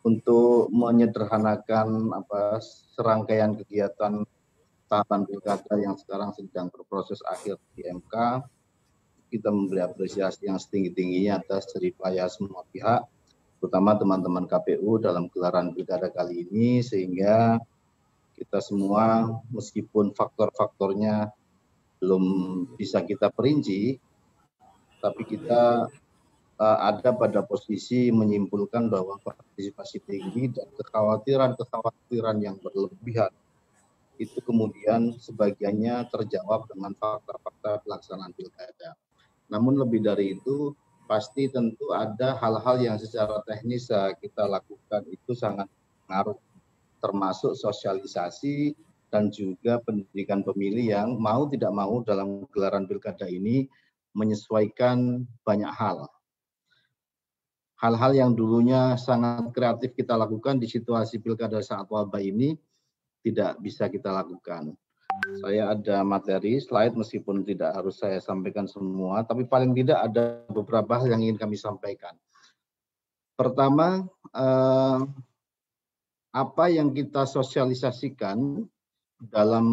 untuk menyederhanakan serangkaian kegiatan tahapan pilkada yang sekarang sedang berproses akhir di MK, kita memberi apresiasi yang setinggi-tingginya atas jeripaya semua pihak, terutama teman-teman KPU dalam gelaran pilkada kali ini, sehingga kita semua meskipun faktor-faktornya belum bisa kita perinci, tapi kita ada pada posisi menyimpulkan bahwa partisipasi tinggi dan kekhawatiran yang berlebihan itu kemudian sebagiannya terjawab dengan fakta-fakta pelaksanaan pilkada. Namun lebih dari itu, pasti tentu ada hal-hal yang secara teknis kita lakukan itu sangat pengaruh, termasuk sosialisasi dan juga pendidikan pemilih yang mau tidak mau dalam gelaran pilkada ini menyesuaikan banyak hal. Hal-hal yang dulunya sangat kreatif kita lakukan di situasi pilkada saat wabah ini tidak bisa kita lakukan. Saya ada materi slide meskipun tidak harus saya sampaikan semua, tapi paling tidak ada beberapa hal yang ingin kami sampaikan. Pertama, apa yang kita sosialisasikan dalam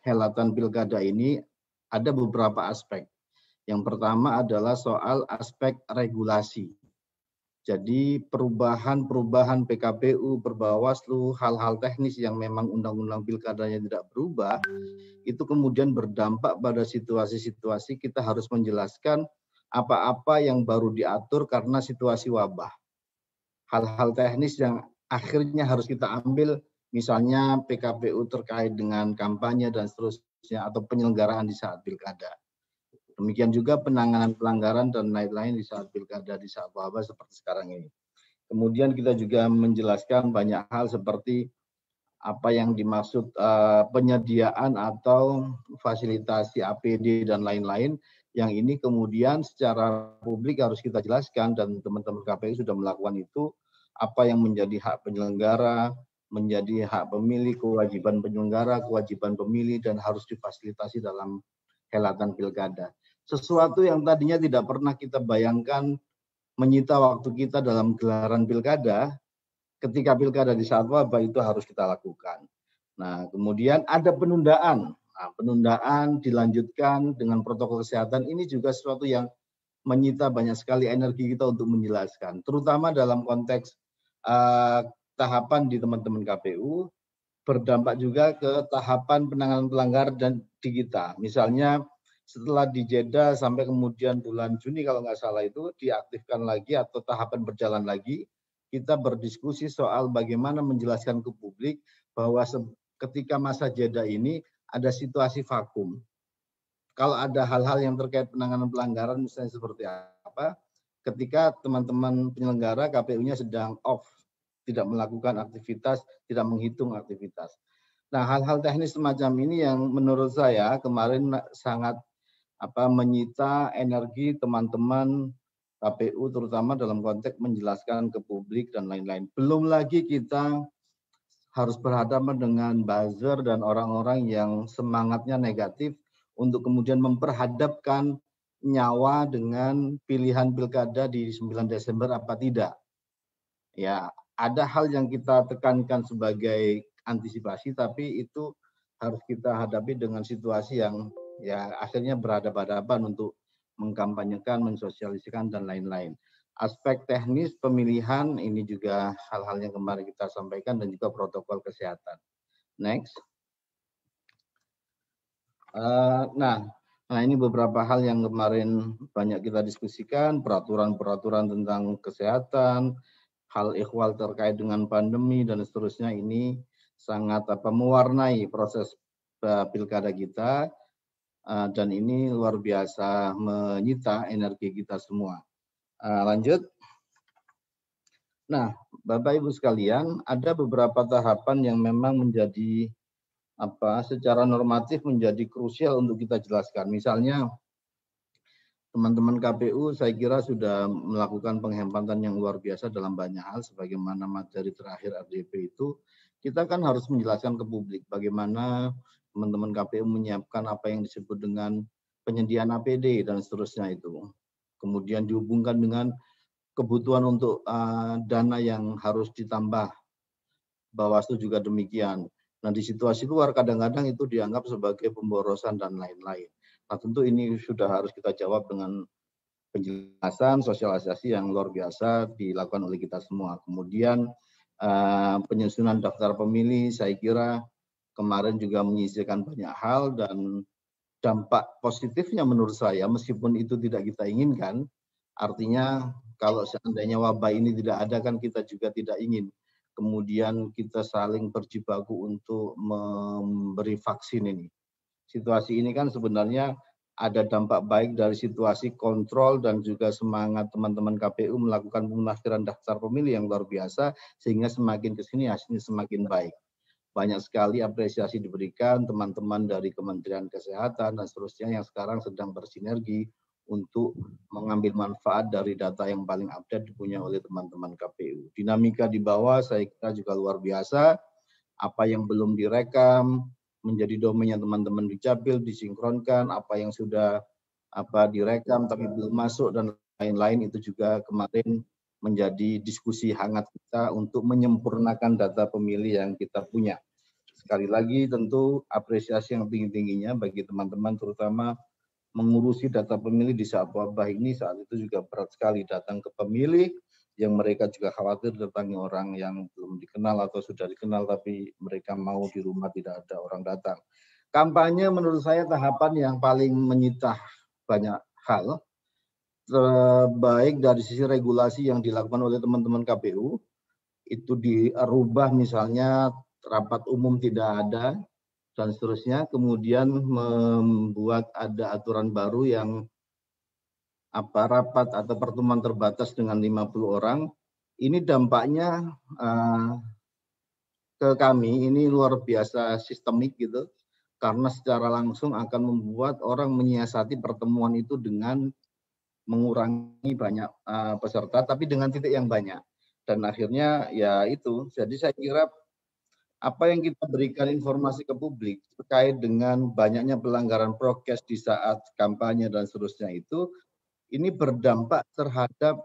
helatan pilkada ini ada beberapa aspek. Yang pertama adalah soal aspek regulasi. Jadi perubahan PKPU, Perbawaslu, hal-hal teknis yang memang undang-undang pilkadanya tidak berubah, itu kemudian berdampak pada situasi-situasi kita harus menjelaskan apa-apa yang baru diatur karena situasi wabah. Hal-hal teknis yang akhirnya harus kita ambil, misalnya PKPU terkait dengan kampanye dan seterusnya, atau penyelenggaraan di saat pilkada. Demikian juga penanganan pelanggaran dan lain-lain di saat pilkada, di saat wabah seperti sekarang ini. Kemudian kita juga menjelaskan banyak hal seperti apa yang dimaksud penyediaan atau fasilitasi APD dan lain-lain, yang ini kemudian secara publik harus kita jelaskan dan teman-teman KPU sudah melakukan itu, apa yang menjadi hak penyelenggara, menjadi hak pemilih, kewajiban penyelenggara, kewajiban pemilih, dan harus difasilitasi dalam helatan pilkada. Sesuatu yang tadinya tidak pernah kita bayangkan menyita waktu kita dalam gelaran pilkada, ketika pilkada di saat wabah itu harus kita lakukan. Nah, kemudian ada penundaan. Nah, penundaan dilanjutkan dengan protokol kesehatan, ini juga sesuatu yang menyita banyak sekali energi kita untuk menjelaskan, terutama dalam konteks tahapan di teman-teman KPU, berdampak juga ke tahapan penanganan pelanggaran dan di kita. Misalnya setelah di Jeddah sampai kemudian bulan Juni kalau nggak salah itu diaktifkan lagi atau tahapan berjalan lagi, kita berdiskusi soal bagaimana menjelaskan ke publik bahwa ketika masa Jeddah ini ada situasi vakum. Kalau ada hal-hal yang terkait penanganan pelanggaran misalnya seperti apa, ketika teman-teman penyelenggara KPU-nya sedang off, tidak melakukan aktivitas, tidak menghitung aktivitas. Nah, hal-hal teknis semacam ini yang menurut saya kemarin sangat menyita energi teman-teman KPU, terutama dalam konteks menjelaskan ke publik dan lain-lain. Belum lagi kita harus berhadapan dengan buzzer dan orang-orang yang semangatnya negatif untuk kemudian memperhadapkan nyawa dengan pilihan pilkada di 9 Desember apa tidak. Ya, ada hal yang kita tekankan sebagai antisipasi, tapi itu harus kita hadapi dengan situasi yang ya akhirnya berhadapan-hadapan untuk mengkampanyekan, mensosialisasikan, dan lain-lain. Aspek teknis pemilihan ini juga hal-hal yang kemarin kita sampaikan dan juga protokol kesehatan. Next. Nah ini beberapa hal yang kemarin banyak kita diskusikan, peraturan-peraturan tentang kesehatan, hal ikhwal terkait dengan pandemi dan seterusnya, ini sangat mewarnai proses pilkada kita, dan ini luar biasa menyita energi kita semua. Lanjut. Nah, Bapak Ibu sekalian, ada beberapa tahapan yang memang menjadi secara normatif menjadi krusial untuk kita jelaskan. Misalnya teman-teman KPU saya kira sudah melakukan penghematan yang luar biasa dalam banyak hal, sebagaimana materi terakhir RDP itu, kita kan harus menjelaskan ke publik bagaimana teman-teman KPU menyiapkan apa yang disebut dengan penyediaan APD dan seterusnya itu. Kemudian dihubungkan dengan kebutuhan untuk dana yang harus ditambah, Bawaslu juga demikian. Nah, di situasi luar kadang-kadang itu dianggap sebagai pemborosan dan lain-lain. Nah, tentu ini sudah harus kita jawab dengan penjelasan, sosialisasi yang luar biasa dilakukan oleh kita semua. Kemudian penyusunan daftar pemilih, saya kira kemarin juga menyisihkan banyak hal, dan dampak positifnya menurut saya, meskipun itu tidak kita inginkan, artinya kalau seandainya wabah ini tidak ada kan kita juga tidak ingin. Kemudian kita saling berjibaku untuk memberi vaksin ini. Situasi ini kan sebenarnya ada dampak baik dari situasi kontrol dan juga semangat teman-teman KPU melakukan pemutakhiran daftar pemilih yang luar biasa, sehingga semakin ke sini hasilnya semakin baik. Banyak sekali apresiasi diberikan teman-teman dari Kementerian Kesehatan dan seterusnya yang sekarang sedang bersinergi untuk mengambil manfaat dari data yang paling update dipunya oleh teman-teman KPU. Dinamika di bawah saya kira juga luar biasa. Apa yang belum direkam menjadi domainnya teman-teman di Capil, disinkronkan. Apa yang sudah direkam tapi belum masuk dan lain-lain, itu juga kemarin menjadi diskusi hangat kita untuk menyempurnakan data pemilih yang kita punya. Sekali lagi tentu apresiasi yang tinggi-tingginya bagi teman-teman, terutama mengurusi data pemilih di saat wabah ini. Saat itu juga berat sekali datang ke pemilih yang mereka juga khawatir datangi orang yang belum dikenal atau sudah dikenal tapi mereka mau di rumah tidak ada orang datang. Kampanye menurut saya tahapan yang paling menyita banyak hal, baik dari sisi regulasi yang dilakukan oleh teman-teman KPU, itu dirubah, misalnya rapat umum tidak ada, dan seterusnya. Kemudian membuat ada aturan baru yang rapat atau pertemuan terbatas dengan 50 orang. Ini dampaknya ke kami ini luar biasa sistemik gitu, karena secara langsung akan membuat orang menyiasati pertemuan itu dengan mengurangi banyak peserta, tapi dengan titik yang banyak. Dan akhirnya ya itu, jadi saya kira apa yang kita berikan informasi ke publik terkait dengan banyaknya pelanggaran prokes di saat kampanye dan seterusnya itu, ini berdampak terhadap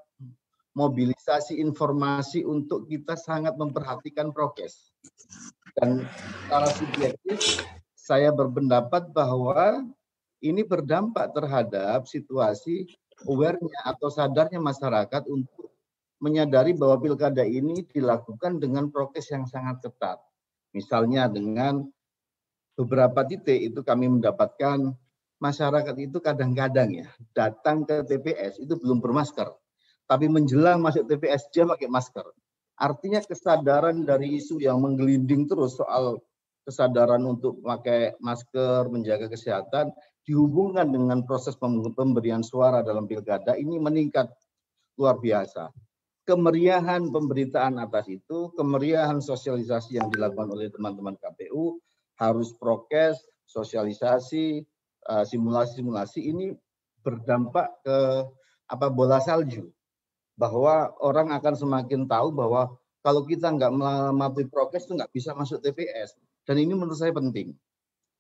mobilisasi informasi untuk kita sangat memperhatikan prokes. Dan secara subjektif, saya berpendapat bahwa ini berdampak terhadap situasi awareness atau sadarnya masyarakat untuk menyadari bahwa pilkada ini dilakukan dengan prokes yang sangat ketat. Misalnya dengan beberapa titik itu kami mendapatkan masyarakat itu kadang-kadang ya datang ke TPS itu belum bermasker, tapi menjelang masuk TPS dia pakai masker. Artinya kesadaran dari isu yang menggelinding terus soal kesadaran untuk pakai masker, menjaga kesehatan, dihubungkan dengan proses pemberian suara dalam pilkada ini meningkat luar biasa. Kemeriahan pemberitaan atas itu, kemeriahan sosialisasi yang dilakukan oleh teman-teman KPU, harus prokes, sosialisasi, simulasi-simulasi ini berdampak ke bola salju, bahwa orang akan semakin tahu bahwa kalau kita nggak mematuhi prokes itu nggak bisa masuk TPS. Dan ini menurut saya penting.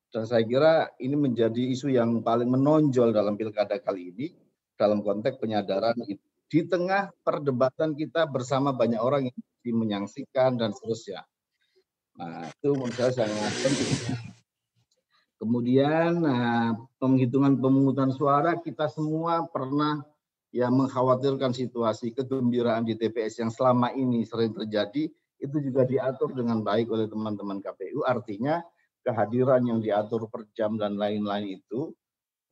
Dan saya kira ini menjadi isu yang paling menonjol dalam pilkada kali ini dalam konteks penyadaran itu. Di tengah perdebatan kita bersama banyak orang yang menyaksikan dan seterusnya. Nah, itu menurut saya sangat penting. Kemudian penghitungan pemungutan suara, kita semua pernah ya mengkhawatirkan situasi kegembiraan di TPS yang selama ini sering terjadi, itu juga diatur dengan baik oleh teman-teman KPU. Artinya kehadiran yang diatur per jam dan lain-lain itu,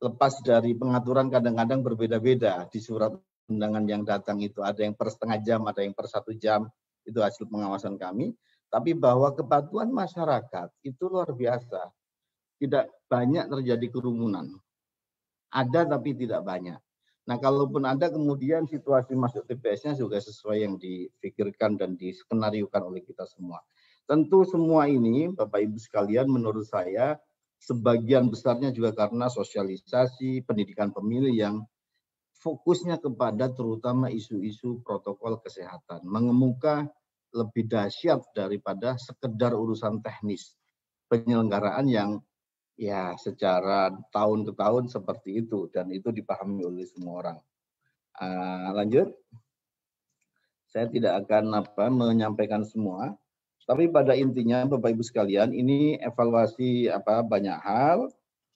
lepas dari pengaturan kadang-kadang berbeda-beda di surat undangan yang datang itu, ada yang per setengah jam, ada yang per 1 jam, itu hasil pengawasan kami. Tapi bahwa kepatuhan masyarakat itu luar biasa. Tidak banyak terjadi kerumunan. Ada tapi tidak banyak. Nah, kalaupun ada kemudian situasi masuk TPS-nya juga sesuai yang dipikirkan dan diskenariokan oleh kita semua. Tentu semua ini, Bapak Ibu sekalian, menurut saya sebagian besarnya juga karena sosialisasi pendidikan pemilih yang fokusnya kepada terutama isu-isu protokol kesehatan, mengemuka lebih dahsyat daripada sekedar urusan teknis penyelenggaraan yang ya secara tahun ke tahun seperti itu, dan itu dipahami oleh semua orang. Lanjut. Saya tidak akan menyampaikan semua, tapi pada intinya Bapak Ibu sekalian, ini evaluasi banyak hal,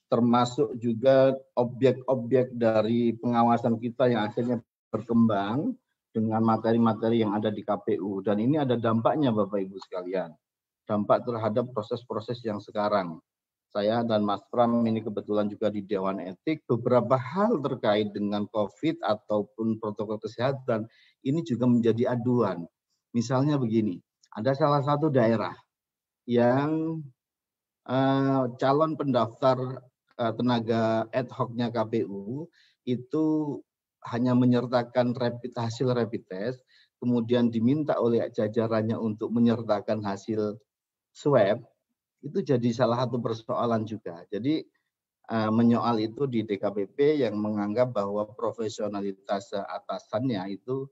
termasuk juga objek-objek dari pengawasan kita yang akhirnya berkembang dengan materi-materi yang ada di KPU. Dan ini ada dampaknya Bapak Ibu sekalian. Dampak terhadap proses-proses yang sekarang. Saya dan Mas Pram ini kebetulan juga di Dewan Etik, beberapa hal terkait dengan COVID ataupun protokol kesehatan ini juga menjadi aduan. Misalnya begini, ada salah satu daerah yang calon pendaftar tenaga ad hoc-nya KPU itu hanya menyertakan hasil rapid test, kemudian diminta oleh jajarannya untuk menyertakan hasil swab, itu jadi salah satu persoalan juga. Jadi menyoal itu di DKPP yang menganggap bahwa profesionalitas atasannya itu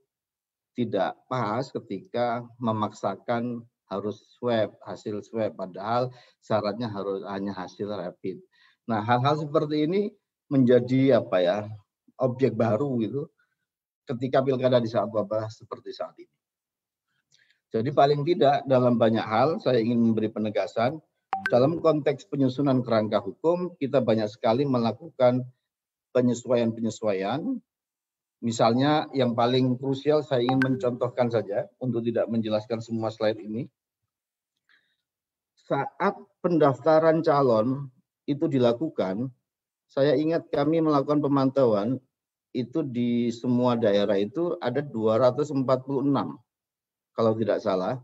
tidak pas ketika memaksakan harus hasil swab, padahal syaratnya harus hanya hasil rapid. Nah, hal-hal seperti ini menjadi objek baru gitu ketika pilkada di saat wabah seperti saat ini. Jadi paling tidak dalam banyak hal saya ingin memberi penegasan, dalam konteks penyusunan kerangka hukum kita banyak sekali melakukan penyesuaian-penyesuaian. Misalnya yang paling krusial saya ingin mencontohkan saja untuk tidak menjelaskan semua slide ini. Saat pendaftaran calon itu dilakukan, saya ingat kami melakukan pemantauan itu di semua daerah itu ada 246. Kalau tidak salah,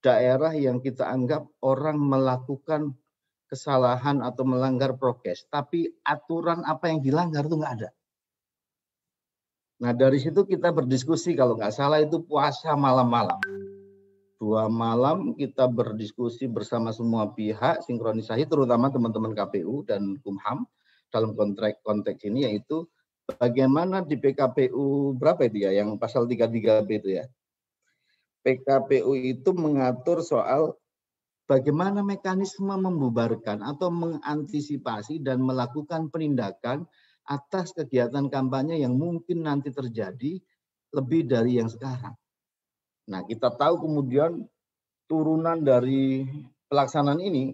daerah yang kita anggap orang melakukan kesalahan atau melanggar prokes, tapi aturan apa yang dilanggar itu nggak ada. Nah dari situ kita berdiskusi, kalau nggak salah itu puasa malam-malam. 2 malam kita berdiskusi bersama semua pihak, sinkronisasi terutama teman-teman KPU dan Kumham dalam konteks ini, yaitu bagaimana di PKPU berapa itu ya, yang pasal 33B itu ya. PKPU itu mengatur soal bagaimana mekanisme membubarkan atau mengantisipasi dan melakukan penindakan atas kegiatan kampanye yang mungkin nanti terjadi lebih dari yang sekarang. Nah, kita tahu kemudian turunan dari pelaksanaan ini,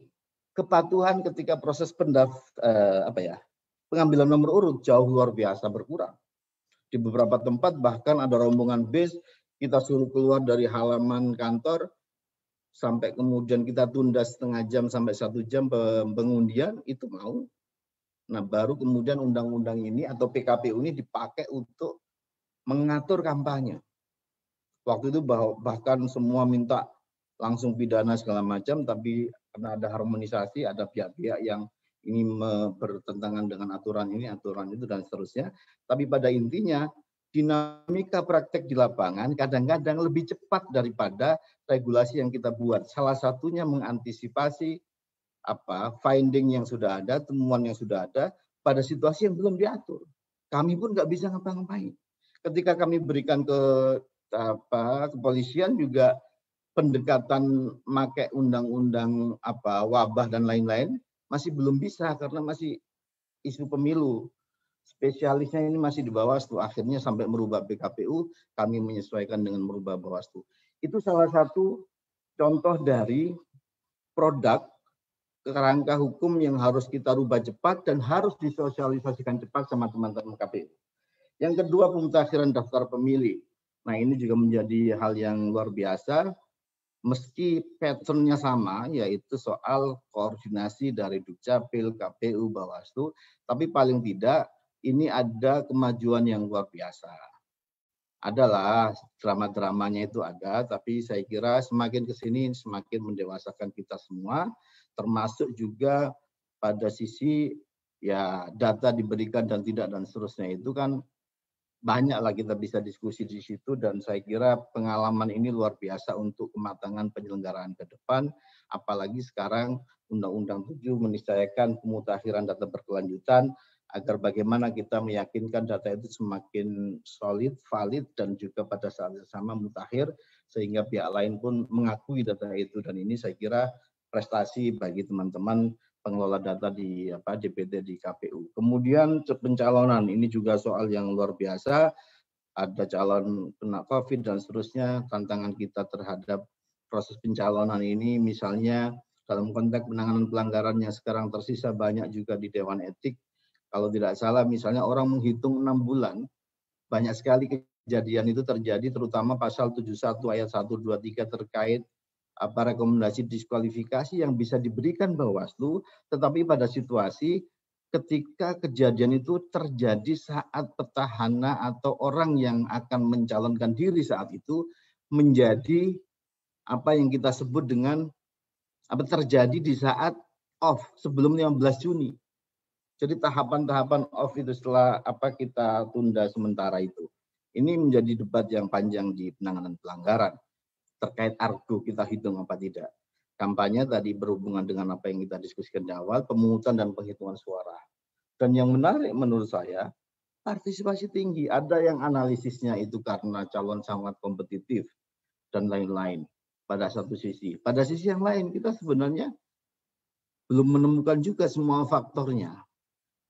kepatuhan ketika proses pengambilan nomor urut jauh luar biasa berkurang. Di beberapa tempat bahkan ada rombongan bis, kita suruh keluar dari halaman kantor, sampai kemudian kita tunda setengah jam sampai 1 jam pengundian, itu mau. Nah baru kemudian undang-undang ini atau PKPU ini dipakai untuk mengatur kampanye. Waktu itu bahkan semua minta langsung pidana segala macam, tapi karena ada harmonisasi, ada pihak-pihak yang ingin bertentangan dengan aturan ini, aturan itu, dan seterusnya. Tapi pada intinya, dinamika praktek di lapangan kadang-kadang lebih cepat daripada regulasi yang kita buat. Salah satunya mengantisipasi finding yang sudah ada, temuan yang sudah ada pada situasi yang belum diatur. Kami pun nggak bisa ngapa-ngapain. Ketika kami berikan ke kepolisian juga pendekatan pakai undang-undang wabah dan lain-lain masih belum bisa karena masih isu pemilu. Spesialisnya ini masih di Bawaslu, akhirnya sampai merubah PKPU, kami menyesuaikan dengan merubah Bawaslu. Itu salah satu contoh dari produk kerangka hukum yang harus kita rubah cepat dan harus disosialisasikan cepat sama teman-teman KPU. Yang kedua, pemutakhiran daftar pemilih. Nah ini juga menjadi hal yang luar biasa, meski pattern-nya sama, yaitu soal koordinasi dari Dukcapil, KPU, Bawaslu, tapi paling tidak ini ada kemajuan yang luar biasa. Adalah drama-dramanya itu ada, tapi saya kira semakin ke sini semakin mendewasakan kita semua, termasuk juga pada sisi ya data diberikan dan tidak dan seterusnya itu kan banyaklah kita bisa diskusi di situ, dan saya kira pengalaman ini luar biasa untuk kematangan penyelenggaraan ke depan, apalagi sekarang Undang-Undang 7 meniscayakan pemutakhiran data berkelanjutan agar bagaimana kita meyakinkan data itu semakin solid, valid, dan juga pada saat yang sama mutakhir, sehingga pihak lain pun mengakui data itu, dan ini saya kira prestasi bagi teman-teman pengelola data di DPT di KPU. Kemudian pencalonan ini juga soal yang luar biasa. ada calon kena COVID dan seterusnya, tantangan kita terhadap proses pencalonan ini misalnya dalam konteks penanganan pelanggaran yang sekarang tersisa banyak juga di Dewan Etik. Kalau tidak salah misalnya orang menghitung 6 bulan, banyak sekali kejadian itu terjadi terutama pasal 71 ayat 1, 2, 3 terkait rekomendasi diskualifikasi yang bisa diberikan Bawaslu, tetapi pada situasi ketika kejadian itu terjadi saat petahana atau orang yang akan mencalonkan diri saat itu menjadi apa yang kita sebut dengan terjadi di saat off sebelum 15 Juni. Jadi tahapan-tahapan off itu setelah kita tunda sementara itu. Ini menjadi debat yang panjang di penanganan pelanggaran terkait argo kita hitung apa tidak. Kampanye tadi berhubungan dengan apa yang kita diskusikan di awal, pemungutan dan penghitungan suara. Dan yang menarik menurut saya, partisipasi tinggi. Ada yang analisisnya itu karena calon sangat kompetitif dan lain-lain pada satu sisi. Pada sisi yang lain kita sebenarnya belum menemukan juga semua faktornya.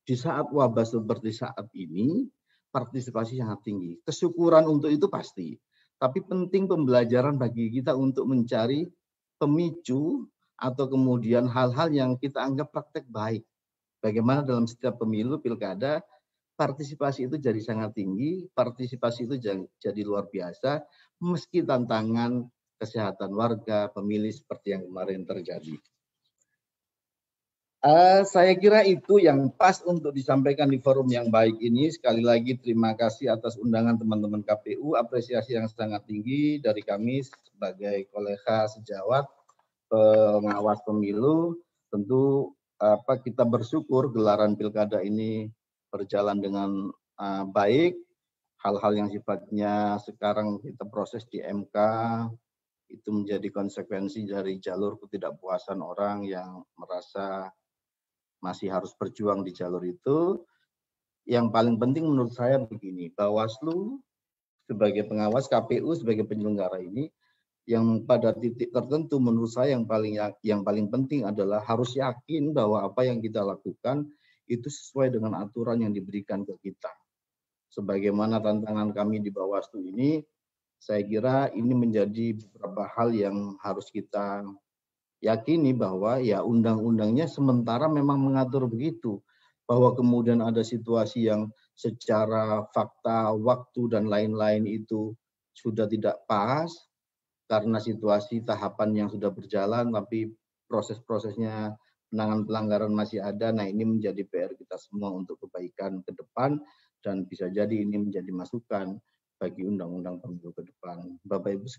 Di saat wabah seperti saat ini, partisipasi sangat tinggi. Kesyukuran untuk itu pasti. Tapi penting pembelajaran bagi kita untuk mencari pemicu atau kemudian hal-hal yang kita anggap praktek baik. Bagaimana dalam setiap pemilu, pilkada, partisipasi itu jadi sangat tinggi, partisipasi itu jadi luar biasa, meski tantangan kesehatan warga, pemilih seperti yang kemarin terjadi. Saya kira itu yang pas untuk disampaikan di forum yang baik ini. Sekali lagi terima kasih atas undangan teman-teman KPU, apresiasi yang sangat tinggi dari kami sebagai kolega sejawat pengawas pemilu. Tentu kita bersyukur gelaran pilkada ini berjalan dengan baik. Hal-hal yang sifatnya sekarang kita proses di MK itu menjadi konsekuensi dari jalur ketidakpuasan orang yang merasa masih harus berjuang di jalur itu. Yang paling penting menurut saya begini, Bawaslu sebagai pengawas, KPU sebagai penyelenggara ini, yang pada titik tertentu menurut saya yang paling penting adalah harus yakin bahwa apa yang kita lakukan itu sesuai dengan aturan yang diberikan ke kita. Sebagaimana tantangan kami di Bawaslu ini, saya kira ini menjadi beberapa hal yang harus kita yakini bahwa ya undang-undangnya sementara memang mengatur begitu, bahwa kemudian ada situasi yang secara fakta, waktu dan lain-lain itu sudah tidak pas karena situasi tahapan yang sudah berjalan tapi proses-prosesnya penanganan pelanggaran masih ada. Nah, ini menjadi PR kita semua untuk kebaikan ke depan dan bisa jadi ini menjadi masukan bagi undang-undang pemilu ke depan. Bapak Ibu